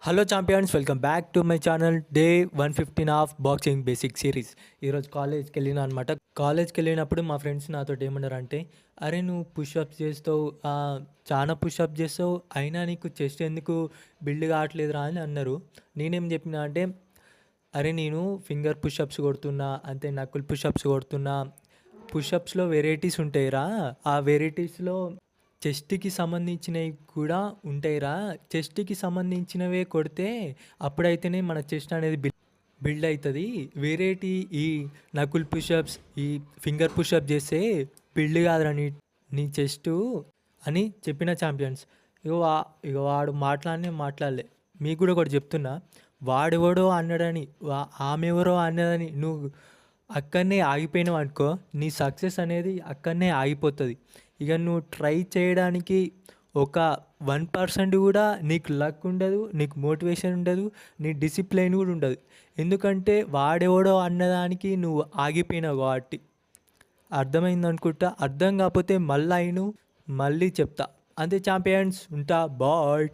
Hello champions, welcome back to my channel. Day 115 of boxing basic series. ఈరోజు కాలేజ్కి వెళ్ళిన అనమాట. కాలేజ్కి వెళ్ళినప్పుడు మా ఫ్రెండ్స్ నాతో ఏమన్నారంటే, అరే నువ్వు పుషప్స్ చేస్తావు, చాలా పుషప్ చేస్తావు, అయినా నీకు చెస్ట్ ఎందుకు బిల్డ్ కావట్లేదురా అని అన్నారు. నేనేం చెప్పిన అంటే, అరే నేను ఫింగర్ పుషప్స్ కొడుతున్నా, అంతే నక్కుల్ పుషప్స్ కొడుతున్నా. పుషప్స్లో వెరైటీస్ ఉంటాయిరా, ఆ వెరైటీస్లో చెస్ట్కి సంబంధించినవి కూడా ఉంటాయిరా. చెస్ట్కి సంబంధించినవే కొడితే అప్పుడైతేనే మన చెస్ట్ అనేది బిల్డ్ అవుతుంది. వెరైటీ ఈ నకుల్ పుషప్స్, ఈ ఫింగర్ పుషప్ చేస్తే బిల్డ్ కాదురా నీ చెస్టు అని చెప్పిన ఛాంపియన్స్. ఇక వాడు మాట్లాడలే. మీకు కూడా ఒకటి చెప్తున్నా, వాడెవడో అన్నాడని ఆమె ఎవరో అన్నదని నువ్వు అక్కడనే ఆగిపోయినావు అనుకో, నీ సక్సెస్ అనేది అక్కడనే ఆగిపోతుంది. ఇక నువ్వు ట్రై చేయడానికి ఒక 1% కూడా నీకు లక్ ఉండదు, నీకు మోటివేషన్ ఉండదు, నీ డిసిప్లైన్ కూడా ఉండదు. ఎందుకంటే వాడెవడో అన్నదానికి నువ్వు ఆగిపోయినావు కాబట్టి. అర్థమైంది అనుకుంటా. అర్థం కాకపోతే మళ్ళీ చెప్తా. అంతే ఛాంపియన్స్, ఉంటా. బాయ్.